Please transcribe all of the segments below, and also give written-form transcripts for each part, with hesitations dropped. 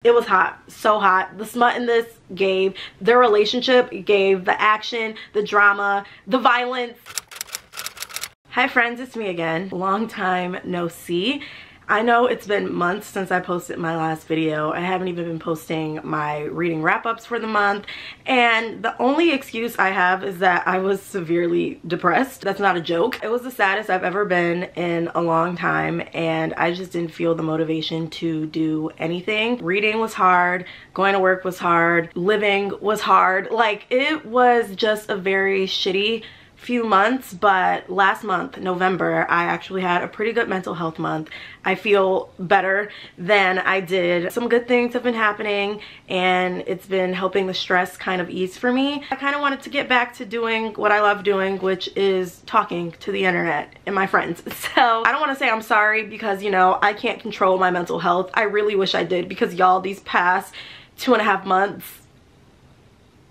It was hot, so hot. The smut in this gave, their relationship gave, the action, the drama, the violence. Hi friends, it's me again. Long time no see. I know it's been months since I posted my last video. I haven't even been posting my reading wrap-ups for the month, and the only excuse I have is that I was severely depressed. That's not a joke. It was the saddest I've ever been in a long time, and I just didn't feel the motivation to do anything. Reading was hard, going to work was hard, living was hard. Like, it was just a very shitty few months. But last month, November, I actually had a pretty good mental health month. I feel better than I did. Some good things have been happening, and it's been helping the stress kind of ease for me. I kind of wanted to get back to doing what I love doing, which is talking to the internet and my friends. So I don't want to say I'm sorry, because, you know, I can't control my mental health. I really wish I did, because y'all, these past 2.5 months,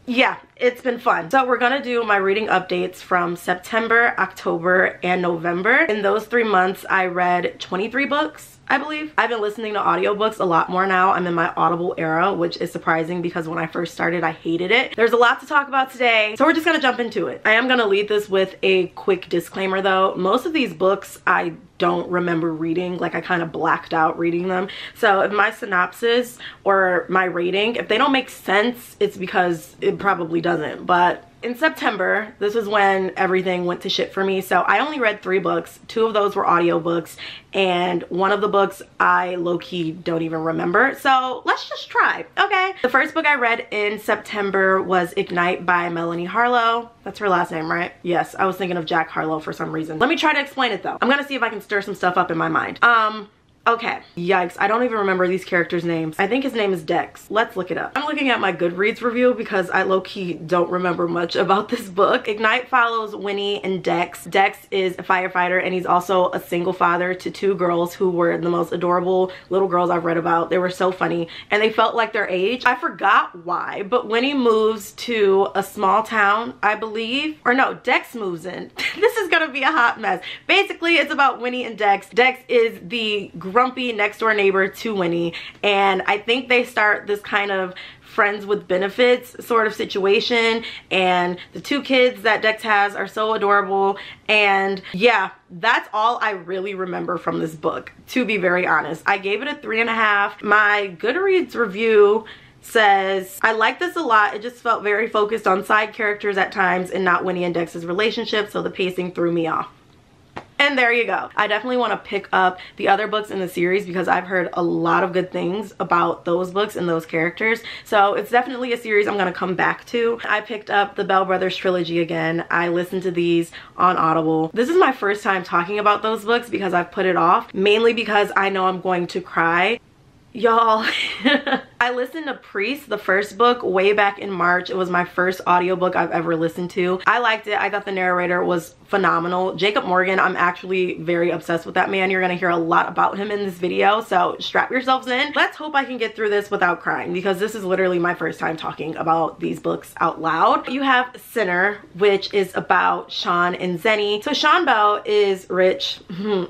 yeah, it's been fun. So we're gonna do my reading updates from September, October, and November. In those 3 months, I read 23 books, I believe. I've been listening to audiobooks a lot more now. I'm in my Audible era, which is surprising because when I first started, I hated it. There's a lot to talk about today, so we're just gonna jump into it. I am gonna lead this with a quick disclaimer though. Most of these books I don't remember reading. Like, I kind of blacked out reading them. So if my synopsis or my rating, if they don't make sense, it's because it probably doesn't. But in September, this was when everything went to shit for me. So I only read 3 books. 2 of those were audiobooks, and one of the books I low-key don't even remember. So let's just try, okay? The first book I read in September was Ignite by Melanie Harlow. That's her last name, right? Yes, I was thinking of Jack Harlow for some reason. Let me try to explain it though. I'm gonna see if I can stir some stuff up in my mind. Okay, yikes, I don't even remember these characters' names. I think his name is Dex. Let's look it up. I'm looking at my Goodreads review because I low-key don't remember much about this book. Ignite follows Winnie and Dex. Dex is a firefighter, and he's also a single father to 2 girls who were the most adorable little girls I've read about. They were so funny, and they felt like their age. I forgot why, but Winnie moves to a small town, I believe. Or no, Dex moves in. This is gonna be a hot mess. Basically, it's about Winnie and Dex. Dex is the grumpy next door neighbor to Winnie, and I think they start this kind of friends with benefits sort of situation, and the 2 kids that Dex has are so adorable. And yeah, that's all I really remember from this book, to be very honest. I gave it a 3.5. My Goodreads review says, I like this a lot. It just felt very focused on side characters at times and not Winnie and Dex's relationship, so the pacing threw me off. And there you go. I definitely want to pick up the other books in the series because I've heard a lot of good things about those books and those characters. So it's definitely a series I'm going to come back to. I picked up the Bell Brothers trilogy again. I listened to these on Audible. This is my first time talking about those books because I've put it off, mainly because I know I'm going to cry. Y'all, I listened to Priest, the first book, way back in March. It was my first audiobook I've ever listened to. I liked it. I thought the narrator was phenomenal. Jacob Morgan, I'm actually very obsessed with that man. You're gonna hear a lot about him in this video, so strap yourselves in. Let's hope I can get through this without crying, because this is literally my first time talking about these books out loud. You have Sinner, which is about Sean and Zenny. So Sean Bell is rich,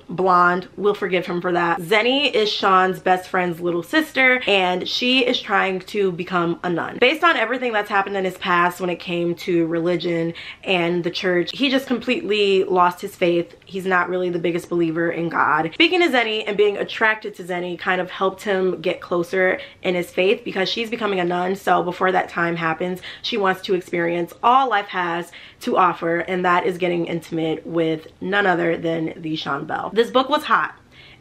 blonde, we'll forgive him for that. Zenny is Sean's best friend's little sister, and she is trying to become a nun. Based on everything that's happened in his past when it came to religion and the church, he just completely lost his faith. He's not really the biggest believer in God. Speaking to Zenny and being attracted to Zenny kind of helped him get closer in his faith, because she's becoming a nun. So before that time happens, she wants to experience all life has to offer, and that is getting intimate with none other than the Sean Bell. This book was hot.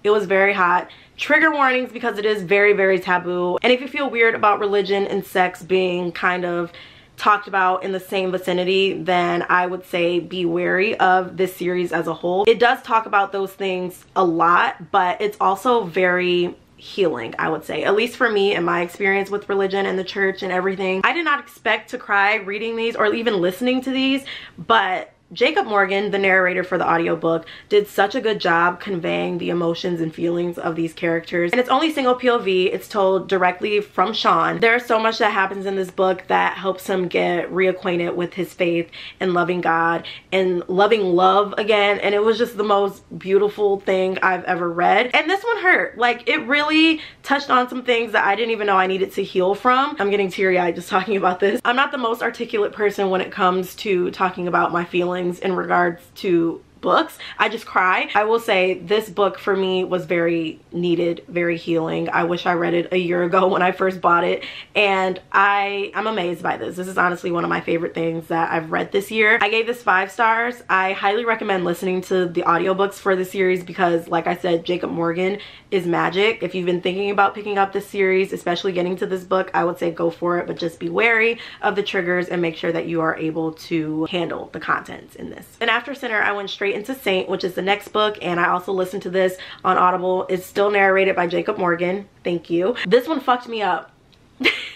It was very hot. Trigger warnings, because it is very, very taboo. And if you feel weird about religion and sex being kind of talked about in the same vicinity, then I would say be wary of this series as a whole. It does talk about those things a lot, but it's also very healing, I would say, at least for me and my experience with religion and the church and everything. I did not expect to cry reading these or even listening to these, but Jacob Morgan, the narrator for the audiobook, did such a good job conveying the emotions and feelings of these characters. And it's only single POV. It's told directly from Sean. There's so much that happens in this book that helps him get reacquainted with his faith and loving God and loving love again. And it was just the most beautiful thing I've ever read. And this one hurt. Like, it really touched on some things that I didn't even know I needed to heal from. I'm getting teary-eyed just talking about this. I'm not the most articulate person when it comes to talking about my feelings in regards to books. I just cry. I will say this book for me was very needed, very healing. I wish I read it a year ago when I first bought it, and I'm amazed by this. This is honestly one of my favorite things that I've read this year. I gave this 5 stars. I highly recommend listening to the audiobooks for the series because, like I said, Jacob Morgan is magic. If you've been thinking about picking up this series, especially getting to this book, I would say go for it, but just be wary of the triggers and make sure that you are able to handle the contents in this. And after Sinner, I went straight into Saint, which is the next book, and I also listened to this on Audible. It's still narrated by Jacob Morgan. Thank you. This one fucked me up.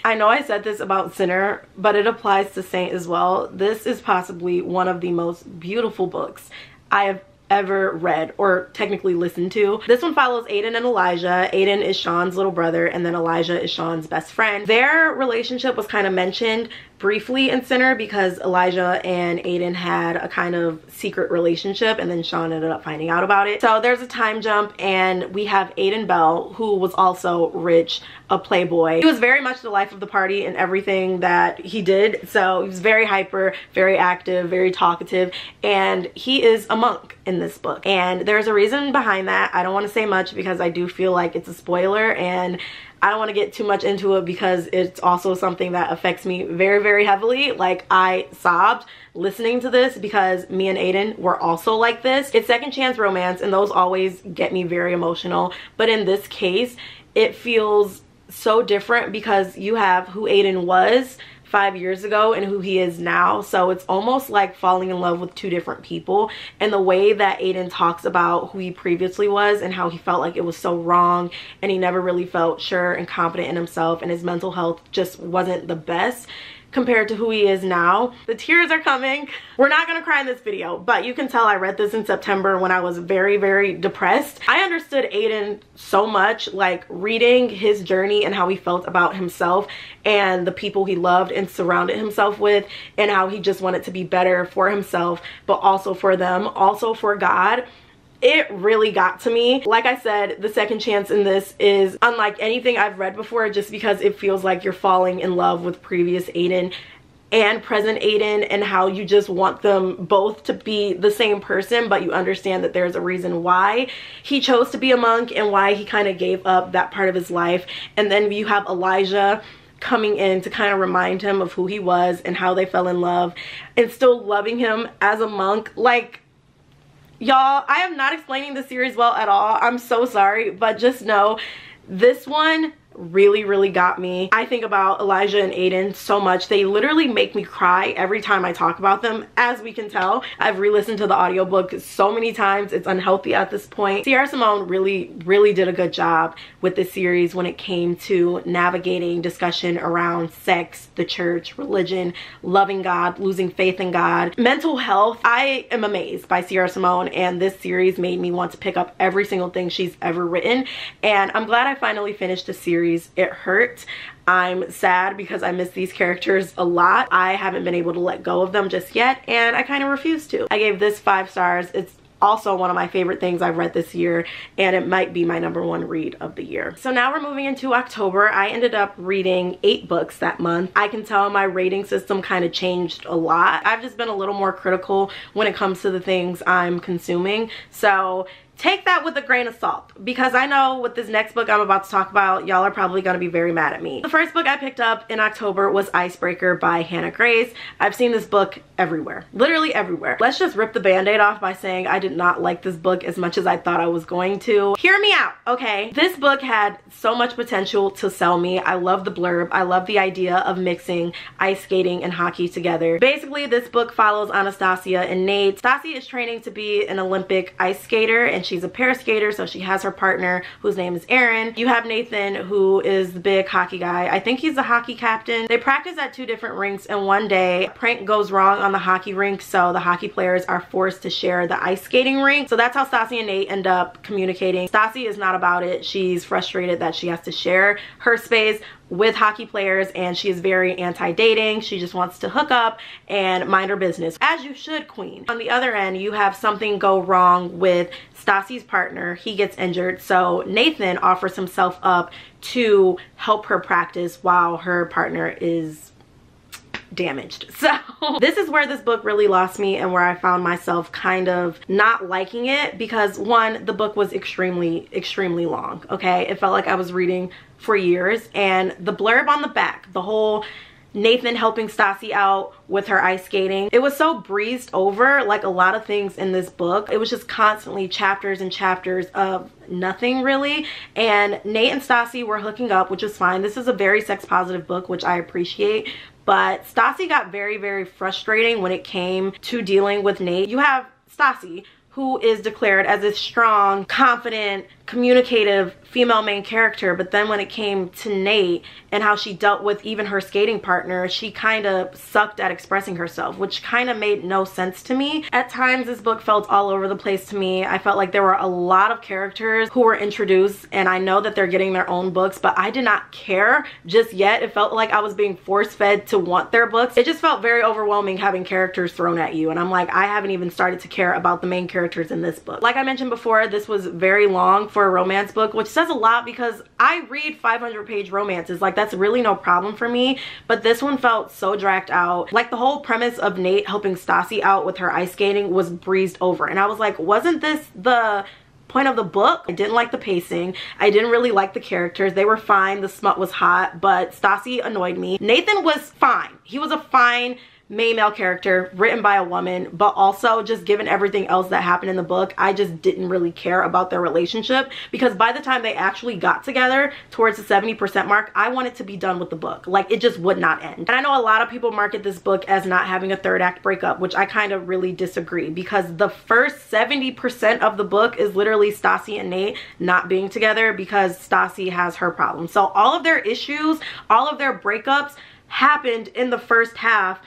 I know I said this about Sinner, but it applies to Saint as well. This is possibly one of the most beautiful books I have ever read or technically listened to. This one follows Aiden and Elijah. Aiden is Sean's little brother, and then Elijah is Sean's best friend. Their relationship was kind of mentioned briefly in Sinner because Elijah and Aiden had a kind of secret relationship, and then Sean ended up finding out about it. So there's a time jump, and we have Aiden Bell, who was also rich, a playboy. He was very much the life of the party in everything that he did. So he was very hyper, very active, very talkative, and he is a monk in this book. And there's a reason behind that. I don't want to say much because I do feel like it's a spoiler, and I don't want to get too much into it because it's also something that affects me very, very heavily. Like, I sobbed listening to this because me and Aiden were also like this. It's second chance romance, and those always get me very emotional. But in this case, it feels so different because you have who Aiden was 5 years ago and who he is now. So it's almost like falling in love with 2 different people. And the way that Aiden talks about who he previously was and how he felt like it was so wrong and he never really felt sure and confident in himself, and his mental health just wasn't the best compared to who he is now. The tears are coming. We're not gonna cry in this video, but you can tell I read this in September when I was very, very depressed. I understood Aiden so much, like reading his journey and how he felt about himself and the people he loved and surrounded himself with, and how he just wanted to be better for himself, but also for them, also for God. It really got to me. Like I said, the second chance in this is unlike anything I've read before, just because it feels like you're falling in love with previous Aiden and present Aiden, and how you just want them both to be the same person, but you understand that there's a reason why he chose to be a monk and why he kind of gave up that part of his life. And then you have Elijah coming in to kind of remind him of who he was and how they fell in love and still loving him as a monk. Like, y'all, I am not explaining the series well at all. I'm so sorry, but just know this one really, really got me. I think about Elijah and Aiden so much. They literally make me cry every time I talk about them. As we can tell, I've re-listened to the audiobook so many times. It's unhealthy at this point. Sierra Simone really did a good job with this series when it came to navigating discussion around sex, the church, religion, loving God, losing faith in God, mental health. I am amazed by Sierra Simone, and this series made me want to pick up every single thing she's ever written. And I'm glad I finally finished the series. It hurt. I'm sad because I miss these characters a lot. I haven't been able to let go of them just yet, and I kind of refuse to. I gave this 5 stars. It's also one of my favorite things I've read this year, and it might be my #1 read of the year. So now we're moving into October. I ended up reading 8 books that month. I can tell my rating system kind of changed a lot. I've just been a little more critical when it comes to the things I'm consuming. So take that with a grain of salt, because I know with this next book I'm about to talk about, y'all are probably going to be very mad at me. The first book I picked up in October was Icebreaker by Hannah Grace. I've seen this book everywhere, literally everywhere. Let's just rip the band-aid off by saying I did not like this book as much as I thought I was going to. Hear me out, okay? This book had so much potential to sell me. I love the blurb. I love the idea of mixing ice skating and hockey together. Basically, this book follows Anastasia and Nate. Stassi is training to be an Olympic ice skater, and she's a pair skater, so she has her partner whose name is Aaron. You have Nathan, who is the big hockey guy. I think he's the hockey captain. They practice at 2 different rinks, and one day a prank goes wrong on the hockey rink, so the hockey players are forced to share the ice skating rink. So that's how Stassi and Nate end up communicating. Stassi is not about it. She's frustrated that she has to share her space with hockey players, and she is very anti-dating. She just wants to hook up and mind her business, as you should, queen. On the other end, you have something go wrong with Stassi's partner. He gets injured, so Nathan offers himself up to help her practice while her partner is damaged. So this is where this book really lost me, and where I found myself kind of not liking it, because one, the book was extremely long. Okay, it felt like I was reading for years, and the blurb on the back, the whole Nathan helping Stassi out with her ice skating, it was so breezed over. Like a lot of things in this book, it was just constantly chapters and chapters of nothing really. And Nate and Stassi were hooking up, which is fine. This is a very sex positive book, which I appreciate. But Stassi got very frustrating when it came to dealing with Nate. You have Stassi, who is declared as a strong, confident, communicative female main character, but then when it came to Nate and how she dealt with even her skating partner, she kind of sucked at expressing herself, which kind of made no sense to me. At times this book felt all over the place to me. I felt like there were a lot of characters who were introduced, and I know that they're getting their own books, but I did not care just yet. It felt like I was being force-fed to want their books. It just felt very overwhelming having characters thrown at you, and I'm like, I haven't even started to care about the main characters in this book. Like I mentioned before, this was very long for a romance book, which says a lot because I read 500-page romances. Like, that's really no problem for me, but this one felt so dragged out. Like, the whole premise of Nate helping Stassi out with her ice skating was breezed over, and I was like, wasn't this the point of the book? I didn't like the pacing. I didn't really like the characters. They were fine. The smut was hot, but Stassi annoyed me. Nathan was fine. He was a fine male character written by a woman, but also just given everything else that happened in the book, I just didn't really care about their relationship, because by the time they actually got together towards the 70% mark, I wanted to be done with the book. Like, it just would not end. And I know a lot of people market this book as not having a third act breakup, which I kind of really disagree, because the first 70% of the book is literally Stassi and Nate not being together because Stassi has her problems. So all of their issues, all of their breakups happened in the first half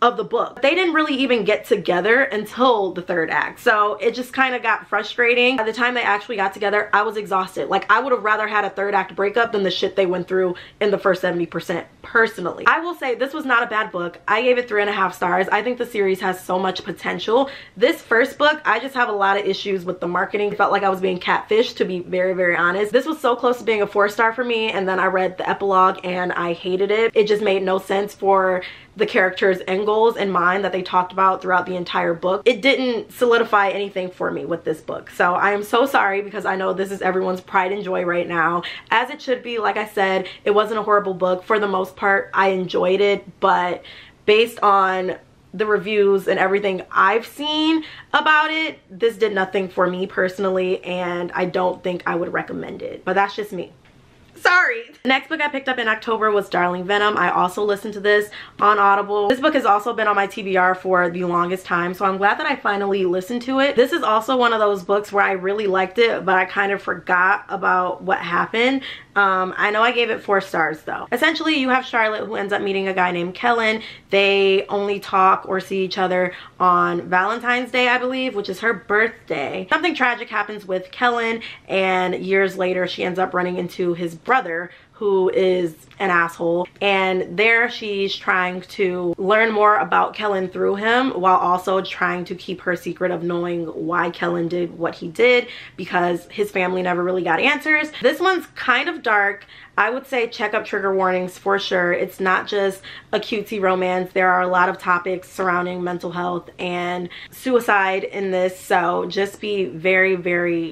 of the book. They didn't really even get together until the third act, so it just kind of got frustrating. By the time they actually got together, I was exhausted. Like, I would have rather had a third act breakup than the shit they went through in the first 70%, personally. I will say this was not a bad book. I gave it 3.5 stars. I think the series has so much potential. This first book, I just have a lot of issues with the marketing. It felt like I was being catfished, to be very honest. This was so close to being a 4-star for me, and then I read the epilogue and I hated it. It just made no sense for the characters' end goals in mind that they talked about throughout the entire book. It didn't solidify anything for me with this book, so I am so sorry, because I know this is everyone's pride and joy right now, as it should be. Like I said, it wasn't a horrible book. For the most part, I enjoyed it, but based on the reviews and everything I've seen about it, this did nothing for me personally, and I don't think I would recommend it, but that's just me. Sorry. The next book I picked up in October was Darling Venom. I also listened to this on Audible. This book has also been on my TBR for the longest time, so I'm glad that I finally listened to it. This is also one of those books where I really liked it, but I kind of forgot about what happened. I know I gave it 4 stars though. Essentially, you have Charlotte, who ends up meeting a guy named Kellen. They only talk or see each other on Valentine's Day, I believe, which is her birthday. Something tragic happens with Kellen, and years later she ends up running into his brother, who is an asshole, and there she's trying to learn more about Kellen through him, while also trying to keep her secret of knowing why Kellen did what he did, because his family never really got answers. This one's kind of dark. I would say check up trigger warnings for sure. It's not just a cutesy romance. There are a lot of topics surrounding mental health and suicide in this, so just be very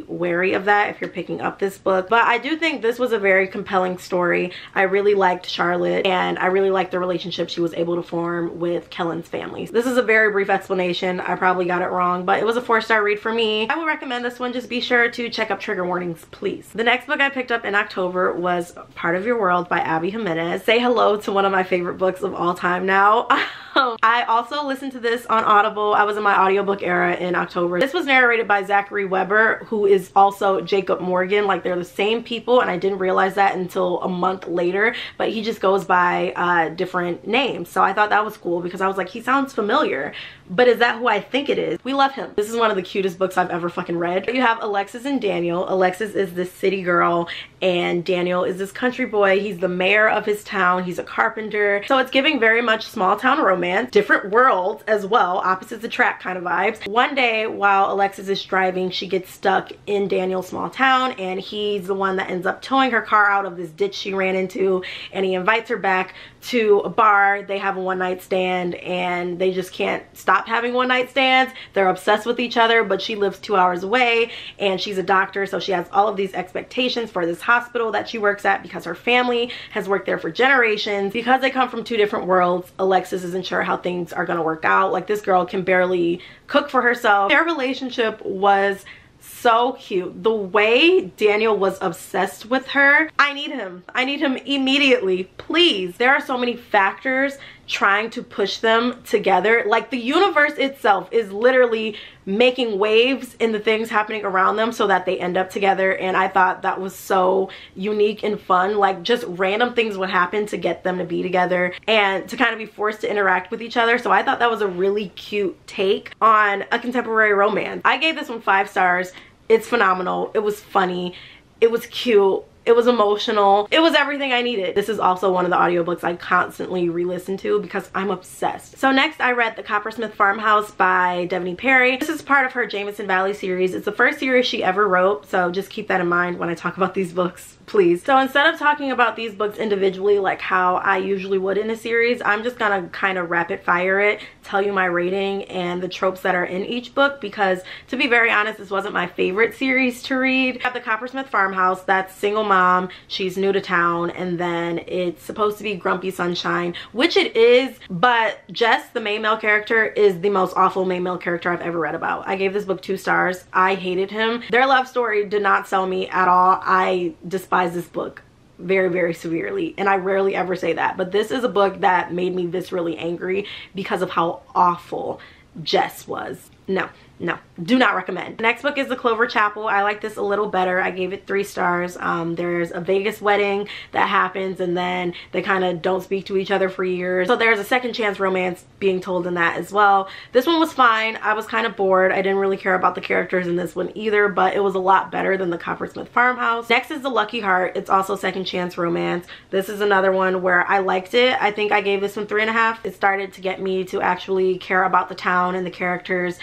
wary of that if you're picking up this book. But I do think this was a very compelling story. I really liked Charlotte, and I really liked the relationship she was able to form with Kellen's family. This is a very brief explanation. I probably got it wrong, but it was a 4-star read for me. I would recommend this one. Just be sure to check up trigger warnings, please. The next book I picked up in October was Part of Your World by Abby Jimenez. Say hello to one of my favorite books of all time now. I also listened to this on Audible. I was in my audiobook era in October. This was narrated by Zachary Weber, who is also Jacob Morgan. Like, they're the same people, and I didn't realize that until a month later, but he just goes by different names. So I thought that was cool because I was like, he sounds familiar, but is that who I think it is? We love him. This is one of the cutest books I've ever fucking read. You have Alexis and Daniel. Alexis is this city girl and Daniel is this country boy. He's the mayor of his town. He's a carpenter. So it's giving very much small town romance, different worlds as well, opposites attract kind of vibes. One day while Alexis is driving, she gets stuck in Daniel's small town, and he's the one that ends up towing her car out of this ditch she ran into, and he invites her back to a bar. They have a one-night stand, and they just can't stop having one-night stands. They're obsessed with each other, but she lives 2 hours away, and she's a doctor, so she has all of these expectations for this hospital that she works at because her family has worked there for generations. Because they come from two different worlds, Alexis isn't sure how things are gonna work out. Like, this girl can barely cook for herself. Their relationship was so cute. The way Daniel was obsessed with her, I need him. I need him immediately, please. There are so many factors trying to push them together. Like, the universe itself is literally making waves in the things happening around them so that they end up together, and I thought that was so unique and fun. Like, just random things would happen to get them to be together and to kind of be forced to interact with each other. So I thought that was a really cute take on a contemporary romance. I gave this one 5 stars. It's phenomenal. It was funny. It was cute. It was emotional. It was everything I needed. This is also one of the audiobooks I constantly re-listen to because I'm obsessed. So next I read The Coppersmith Farmhouse by Devney Perry. This is part of her Jamison Valley series. It's the first series she ever wrote, so just keep that in mind when I talk about these books, please. So instead of talking about these books individually like how I usually would in a series, I'm just gonna kind of rapid fire it, tell you my rating and the tropes that are in each book, because to be very honest, this wasn't my favorite series to read. I have The Coppersmith Farmhouse. That's single mom, she's new to town, and then it's supposed to be Grumpy Sunshine, which it is, but Jess, the main male character, is the most awful main male character I've ever read about. I gave this book 2 stars. I hated him. Their love story did not sell me at all. I despise this book very, very severely, and I rarely ever say that, but this is a book that made me viscerally angry because of how awful Jess was. No, do not recommend. The next book is The Clover Chapel. I like this a little better. I gave it 3 stars. There's a Vegas wedding that happens, and then they kind of don't speak to each other for years. So there's a second chance romance being told in that as well. This one was fine. I was kind of bored. I didn't really care about the characters in this one either, but it was a lot better than The Coppersmith Farmhouse. Next is The Lucky Heart. It's also second chance romance. This is another one where I liked it. I think I gave this one 3.5. It started to get me to actually care about the town and the characters,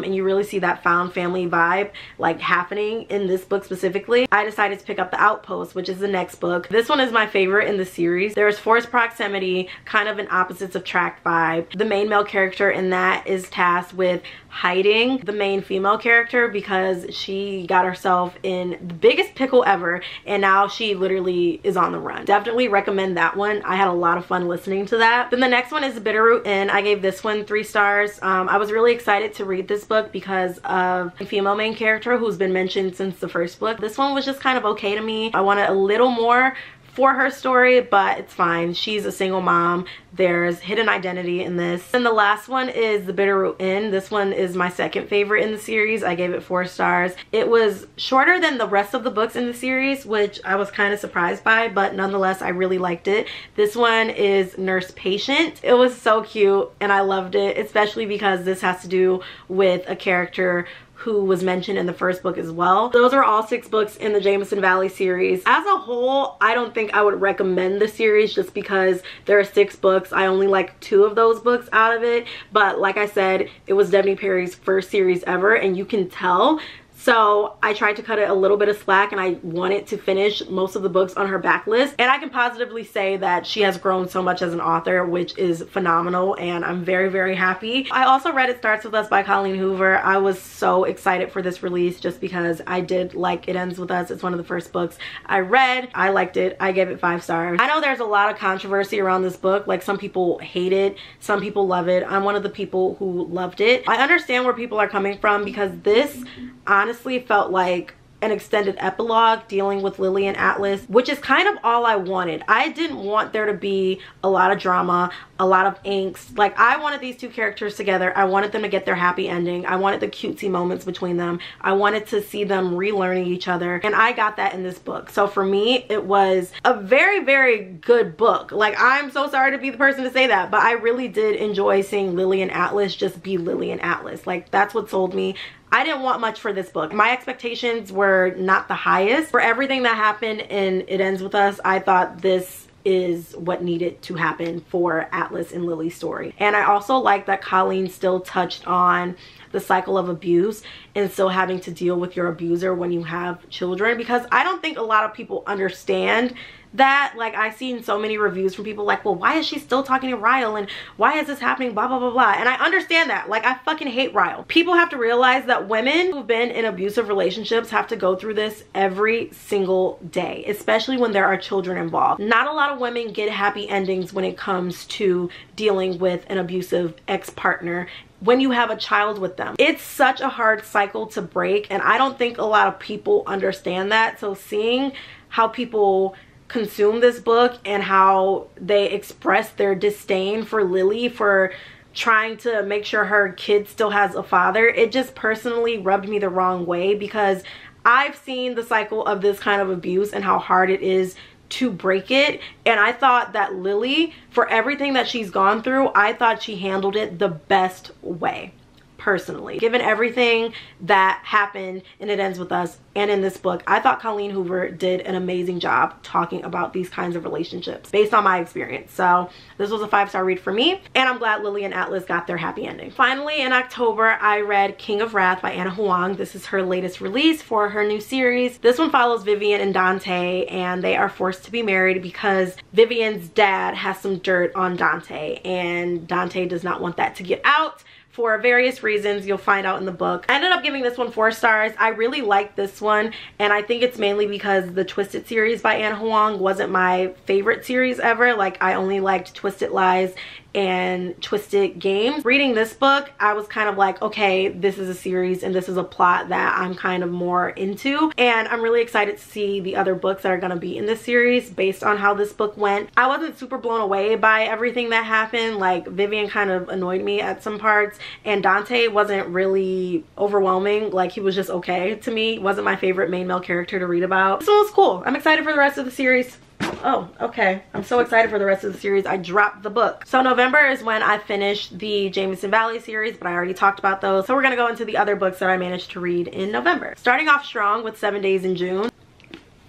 and you really see that found family vibe like happening in this book specifically. I decided to pick up The Outpost, which is the next book. This one is my favorite in the series. There's forced proximity, kind of an opposites attract vibe. The main male character in that is tasked with hiding the main female character because she got herself in the biggest pickle ever, and now she literally is on the run. Definitely recommend that one. I had a lot of fun listening to that. Then the next one is The Bitterroot Inn. I gave this one 3 stars. I was really excited to read this book because of the female main character who's been mentioned since the first book. This one was just kind of okay to me. I wanted a little more for her story, but it's fine. She's a single mom. There's hidden identity in this. And the last one is The Bitterroot Inn. This one is my second favorite in the series. I gave it 4 stars. It was shorter than the rest of the books in the series, which I was kind of surprised by, but nonetheless, I really liked it. This one is Nurse Patient. It was so cute and I loved it, especially because this has to do with a character who was mentioned in the first book as well. Those are all 6 books in the Jamison Valley series. As a whole, I don't think I would recommend the series just because there are 6 books. I only like 2 of those books out of it, but like I said, it was Devney Perry's first series ever, and you can tell. So I tried to cut it a little bit of slack, and I wanted to finish most of the books on her backlist. And I can positively say that she has grown so much as an author, which is phenomenal, and I'm very, very happy. I also read It Starts With Us by Colleen Hoover. I was so excited for this release just because I did like It Ends With Us. It's one of the first books I read. I liked it. I gave it 5 stars. I know there's a lot of controversy around this book. Like, some people hate it, some people love it. I'm one of the people who loved it. I understand where people are coming from because this honestly felt like an extended epilogue dealing with Lily and Atlas, which is kind of all I wanted. I didn't want there to be a lot of drama, a lot of angst. Like, I wanted these two characters together. I wanted them to get their happy ending. I wanted the cutesy moments between them. I wanted to see them relearning each other, and I got that in this book. So for me, it was a very, very good book. Like, I'm so sorry to be the person to say that, but I really did enjoy seeing Lily and Atlas just be Lily and Atlas. Like, that's what sold me. I didn't want much for this book. My expectations were not the highest. For everything that happened in It Ends With Us, I thought this is what needed to happen for Atlas and Lily's story. And I also like that Colleen still touched on the cycle of abuse and still having to deal with your abuser when you have children, because I don't think a lot of people understand that. Like, I've seen so many reviews from people like, well, why is she still talking to Ryle, and why is this happening, blah blah blah blah. And I understand that. Like, I fucking hate Ryle. People have to realize that women who've been in abusive relationships have to go through this every single day, especially when there are children involved. Not a lot of women get happy endings when it comes to dealing with an abusive ex-partner when you have a child with them. It's such a hard cycle to break, and I don't think a lot of people understand that. So seeing how people consume this book and how they express their disdain for Lily for trying to make sure her kid still has a father, it just personally rubbed me the wrong way, because I've seen the cycle of this kind of abuse and how hard it is to break it. And I thought that Lily, for everything that she's gone through, I thought she handled it the best way, personally. Given everything that happened in It Ends With Us and in this book, I thought Colleen Hoover did an amazing job talking about these kinds of relationships based on my experience. So this was a 5-star read for me, and I'm glad Lily and Atlas got their happy ending. Finally, in October, I read King of Wrath by Anna Huang. This is her latest release for her new series. This one follows Vivian and Dante, and they are forced to be married because Vivian's dad has some dirt on Dante, and Dante does not want that to get out for various reasons you'll find out in the book. I ended up giving this one 4 stars. I really liked this one, and I think it's mainly because the Twisted series by Anna Huang wasn't my favorite series ever. Like, I only liked Twisted Lies and Twisted Games. Reading this book, I was kind of like, okay, this is a series and this is a plot that I'm kind of more into, and I'm really excited to see the other books that are going to be in this series based on how this book went. I wasn't super blown away by everything that happened. Like, Vivian kind of annoyed me at some parts, and Dante wasn't really overwhelming. Like, he was just okay to me. He wasn't my favorite main male character to read about. This one was cool. I'm excited for the rest of the series. Oh, okay. I'm so excited for the rest of the series. I dropped the book. So November is when I finished the Jamison Valley series, but I already talked about those. So we're gonna go into the other books that I managed to read in November. Starting off strong with 7 Days in June.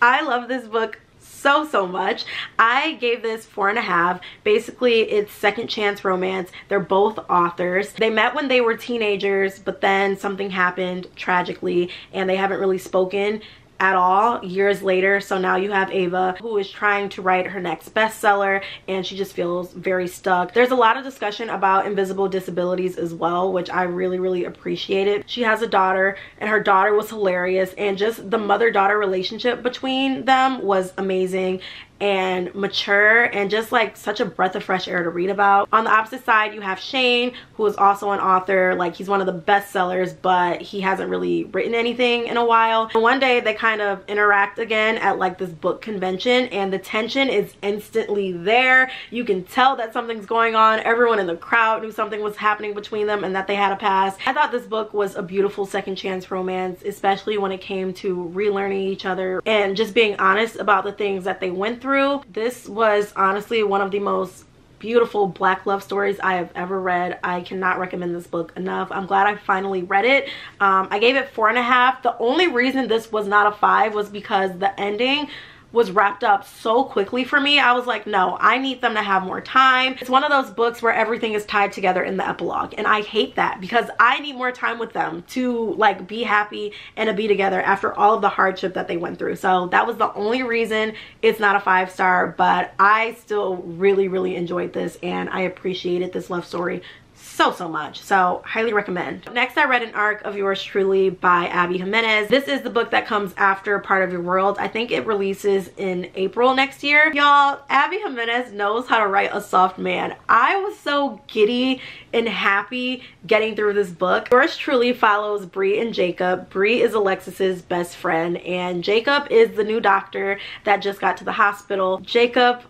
I love this book so much. I gave this 4.5. Basically, it's second chance romance. They're both authors. They met when they were teenagers, but then something happened tragically, and they haven't really spoken at all years later. So now you have Ava, who is trying to write her next bestseller, and she just feels very stuck. There's a lot of discussion about invisible disabilities as well, which I really appreciated. She has a daughter, and her daughter was hilarious, and just the mother-daughter relationship between them was amazing and mature, and just like such a breath of fresh air to read about. On the opposite side, you have Shane, who is also an author. Like, he's one of the best sellers, but he hasn't really written anything in a while. And one day they kind of interact again at like this book convention, and the tension is instantly there. You can tell that something's going on. Everyone in the crowd knew something was happening between them and that they had a past. I thought this book was a beautiful second chance romance, especially when it came to relearning each other and just being honest about the things that they went through. This was honestly one of the most beautiful Black love stories I have ever read. I cannot recommend this book enough. I'm glad I finally read it. I gave it 4.5. The only reason this was not a 5 was because the ending was wrapped up so quickly for me. I was like, no, I need them to have more time. It's one of those books where everything is tied together in the epilogue, and I hate that because I need more time with them to like be happy and to be together after all of the hardship that they went through. So that was the only reason it's not a 5-star, but I still really enjoyed this, and I appreciated this love story so much. So highly recommend. Next, I read an arc of Yours Truly by Abby Jimenez. This is the book that comes after Part of Your World. I think it releases in April next year. Y'all, Abby Jimenez knows how to write a soft man. I was so giddy and happy getting through this book. Yours Truly follows Bree and Jacob. Bree is Alexis's best friend, and Jacob is the new doctor that just got to the hospital. Jacob,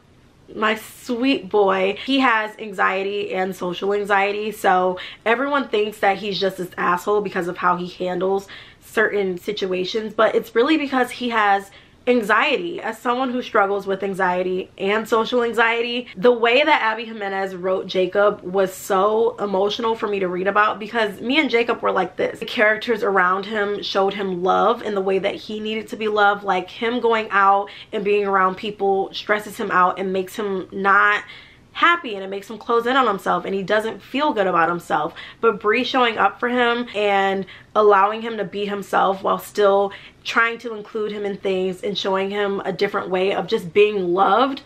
my sweet boy, he has anxiety and social anxiety, so everyone thinks that he's just this asshole because of how he handles certain situations, but it's really because he has anxiety. As someone who struggles with anxiety and social anxiety, the way that Abby Jimenez wrote Jacob was so emotional for me to read about, because me and Jacob were like this. The characters around him showed him love in the way that he needed to be loved. Like, him going out and being around people stresses him out and makes him not happy, and it makes him close in on himself, and he doesn't feel good about himself. But Bree showing up for him and allowing him to be himself while still trying to include him in things and showing him a different way of just being loved,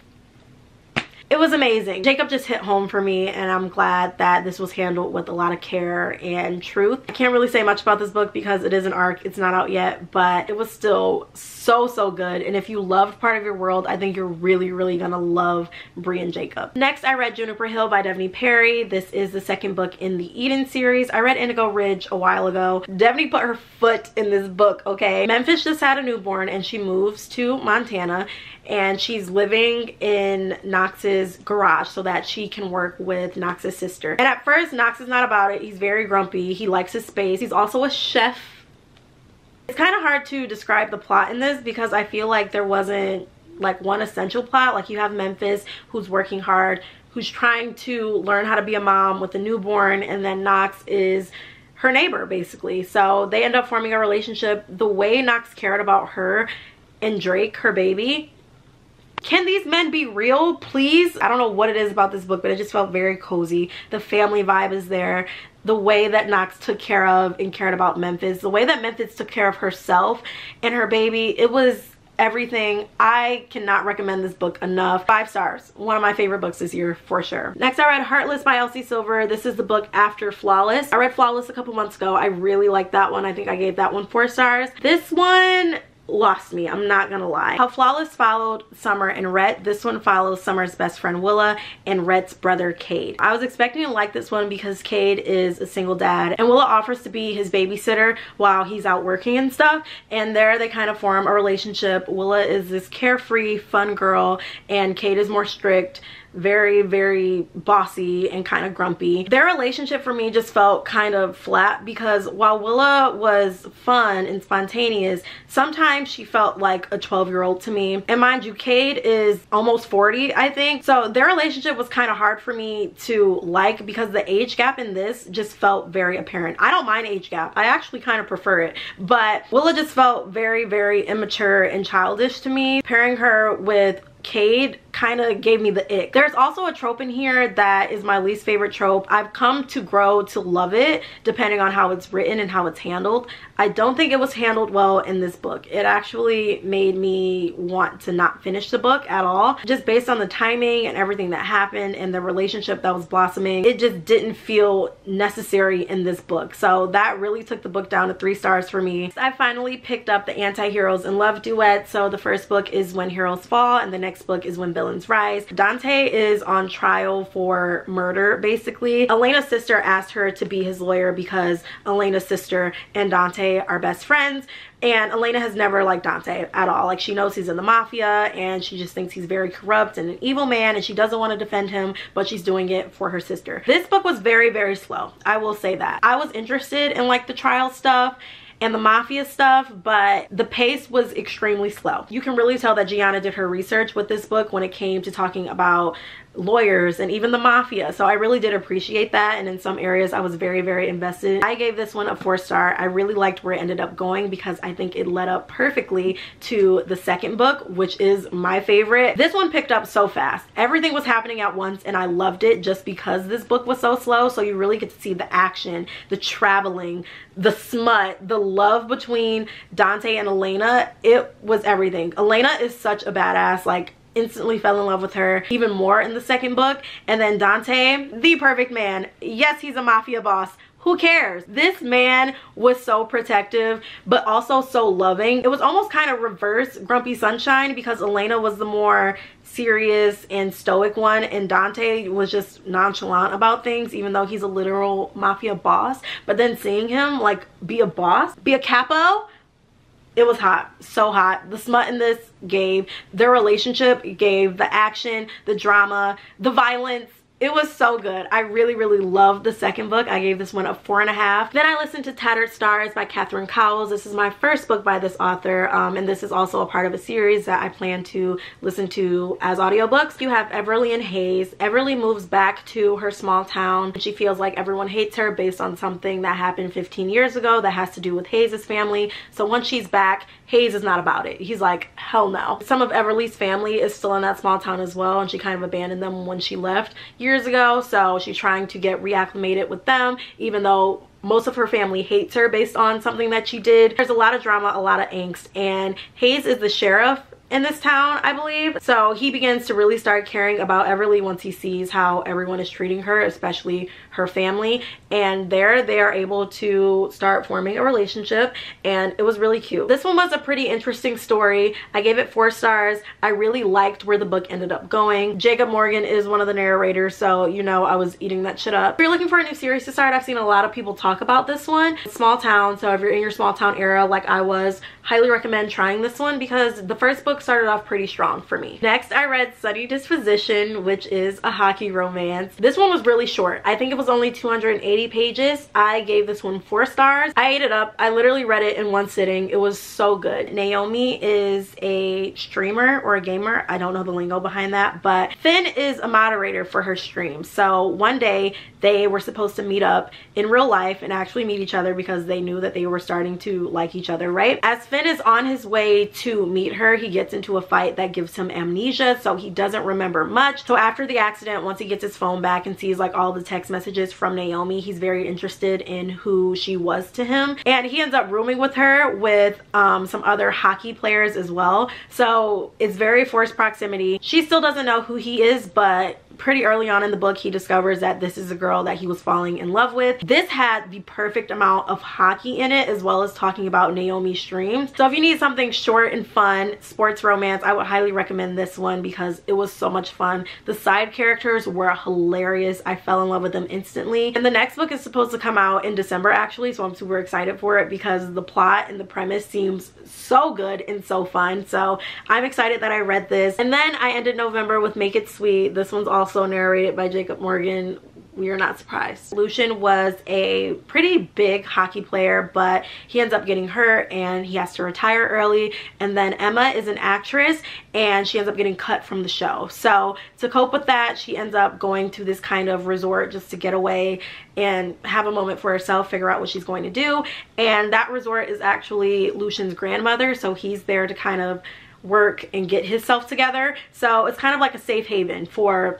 it was amazing. Jacob just hit home for me, and I'm glad that this was handled with a lot of care and truth. I can't really say much about this book because it is an arc. It's not out yet, but it was still so good. And if you loved Part of Your World, I think you're really gonna love Bree and Jacob. Next, I read Juniper Hill by Devney Perry. This is the second book in the Eden series. I read Indigo Ridge a while ago. Devney put her foot in this book, okay? Memphis just had a newborn, and she moves to Montana, and she's living in Knox's garage so that she can work with Knox's sister. And at first, Knox is not about it. He's very grumpy. He likes his space. He's also a chef. It's kind of hard to describe the plot in this because I feel like there wasn't like one essential plot. Like, you have Memphis, who's working hard, who's trying to learn how to be a mom with a newborn, and then Knox is her neighbor, basically. So they end up forming a relationship. The way Knox cared about her and Drake, her baby. Can these men be real, please? I don't know what it is about this book, but it just felt very cozy. The family vibe is there. The way that Knox took care of and cared about Memphis. The way that Memphis took care of herself and her baby. It was everything. I cannot recommend this book enough. 5 stars. One of my favorite books this year for sure. Next, I read Heartless by Elsie Silver. This is the book after Flawless. I read Flawless a couple months ago. I really liked that one. I think I gave that one 4 stars. This one lost me, I'm not gonna lie. How Flawless followed Summer and Rhett, this one follows Summer's best friend Willa and Rhett's brother Cade. I was expecting to like this one because Cade is a single dad, and Willa offers to be his babysitter while he's out working and stuff, and there they kind of form a relationship. Willa is this carefree, fun girl, and Cade is more strict, very bossy and kind of grumpy. Their relationship for me just felt kind of flat because while Willa was fun and spontaneous, sometimes she felt like a 12-year-old to me. And mind you, Cade is almost 40, I think. So their relationship was kind of hard for me to like because the age gap in this just felt very apparent. I don't mind age gap. I actually kind of prefer it. But Willa just felt very immature and childish to me. Pairing her with Cade kind of gave me the ick. There's also a trope in here that is my least favorite trope. I've come to grow to love it depending on how it's written and how it's handled. I don't think it was handled well in this book. It actually made me want to not finish the book at all. Just based on the timing and everything that happened and the relationship that was blossoming, it just didn't feel necessary in this book. So that really took the book down to 3 stars for me. I finally picked up the Anti-Heroes in Love duet. So the first book is When Heroes Fall and the next book is When Villains Rise. Dante is on trial for murder, basically. Elena's sister asked her to be his lawyer because Elena's sister and Dante are best friends, and Elena has never liked Dante at all. Like, she knows he's in the mafia and she just thinks he's very corrupt and an evil man, and she doesn't want to defend him, but she's doing it for her sister. This book was very slow, I will say that. I was interested in like the trial stuff and the mafia stuff, but the pace was extremely slow. You can really tell that Gianna did her research with this book when it came to talking about lawyers and even the mafia, so I really did appreciate that, and in some areas I was very invested. I gave this one a 4 star. I really liked where it ended up going because I think it led up perfectly to the second book, which is my favorite. This one picked up so fast. Everything was happening at once and I loved it just because this book was so slow, so you really get to see the action, the traveling, the smut, the love between Dante and Elena. It was everything. Elena is such a badass. Like, instantly fell in love with her even more in the second book. And then Dante, the perfect man. Yes, he's a mafia boss. Who cares? This man was so protective, but also so loving. It was almost kind of reverse Grumpy Sunshine, because Elena was the more serious and stoic one, and Dante was just nonchalant about things, even though he's a literal mafia boss. But then seeing him like be a boss, be a capo, it was hot. So hot. The smut in this gave, their relationship gave, the action, the drama, the violence. It was so good. I really, really loved the second book. I gave this one a 4.5. Then I listened to Tattered Stars by Catherine Cowles. This is my first book by this author, and this is also a part of a series that I plan to listen to as audiobooks. You have Everly and Hayes. Everly moves back to her small town. She feels like everyone hates her based on something that happened 15 years ago that has to do with Hayes' family. So once she's back, Hayes is not about it. He's like, hell no. Some of Everly's family is still in that small town as well, and she kind of abandoned them when she left years ago. So she's trying to get reacclimated with them, even though most of her family hates her based on something that she did. There's a lot of drama, a lot of angst, and Hayes is the sheriff in this town, I believe. So he begins to really start caring about Everly once he sees how everyone is treating her, especially her family. And there they are able to start forming a relationship, and it was really cute. This one was a pretty interesting story. I gave it 4 stars. I really liked where the book ended up going. Jacob Morgan is one of the narrators, so you know I was eating that shit up. If you're looking for a new series to start, I've seen a lot of people talk about this one. Small town, so if you're in your small town era like I was, highly recommend trying this one because the first book started off pretty strong for me. Next, I read Sunny Disposition, which is a hockey romance. This one was really short. I think it was only 280 pages. I gave this one 4 stars. I ate it up. I literally read it in one sitting. It was so good. Naomi is a streamer or a gamer. I don't know the lingo behind that, but Finn is a moderator for her stream. So one day they were supposed to meet up in real life and actually meet each other because they knew that they were starting to like each other, right? As Finn is on his way to meet her, he gets into a fight that gives him amnesia, so he doesn't remember much. So after the accident, once he gets his phone back and sees like all the text messages from Naomi, he's very interested in who she was to him, and he ends up rooming with her with some other hockey players as well. So it's very forced proximity. She still doesn't know who he is, but pretty early on in the book he discovers that this is a girl that he was falling in love with. This had the perfect amount of hockey in it, as well as talking about Naomi's streams. So if you need something short and fun, sports romance, I would highly recommend this one because it was so much fun. The side characters were hilarious. I fell in love with them instantly. And the next book is supposed to come out in December actually, so I'm super excited for it because the plot and the premise seems so good and so fun. So I'm excited that I read this. And then I ended November with Make It Sweet. This one's also narrated by Jacob Morgan. We are not surprised. Lucian was a pretty big hockey player, but he ends up getting hurt and he has to retire early. And then Emma is an actress and she ends up getting cut from the show. So to cope with that, she ends up going to this kind of resort just to get away and have a moment for herself, figure out what she's going to do. And that resort is actually Lucian's grandmother, so he's there to kind of work and get himself together. So it's kind of like a safe haven for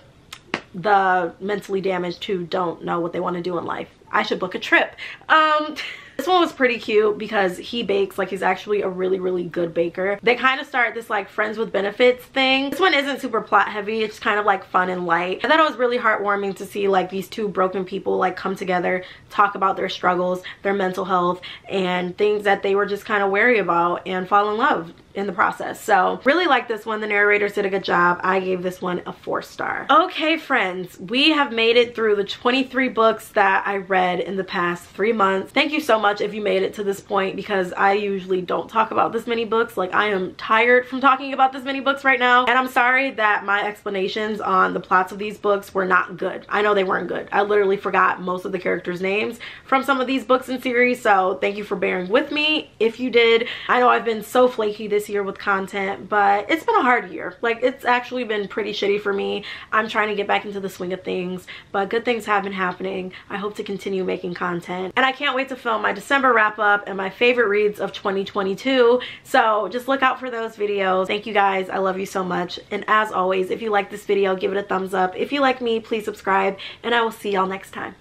the mentally damaged who don't know what they want to do in life. I should book a trip. This one was pretty cute because he bakes, like he's actually a really, really good baker. They kind of start this like friends with benefits thing. This one isn't super plot heavy. It's kind of like fun and light. I thought it was really heartwarming to see like these two broken people like come together, talk about their struggles, their mental health, and things that they were just kind of wary about, and fall in love in the process. So really like this one. The narrators did a good job. I gave this one a 4 star. Okay friends, we have made it through the 23 books that I read in the past 3 months. Thank you so much if you made it to this point because I usually don't talk about this many books. Like I am tired from talking about this many books right now, and I'm sorry that my explanations on the plots of these books were not good. I know they weren't good. I literally forgot most of the characters' names from some of these books and series, so thank you for bearing with me if you did. I know I've been so flaky this year with content, but it's been a hard year. Like it's actually been pretty shitty for me. I'm trying to get back into the swing of things, but good things have been happening. I hope to continue making content, and I can't wait to film my December wrap up and my favorite reads of 2022. So just look out for those videos. Thank you guys. I love you so much. And as always, if you like this video, give it a thumbs up. If you like me, please subscribe, and I will see y'all next time.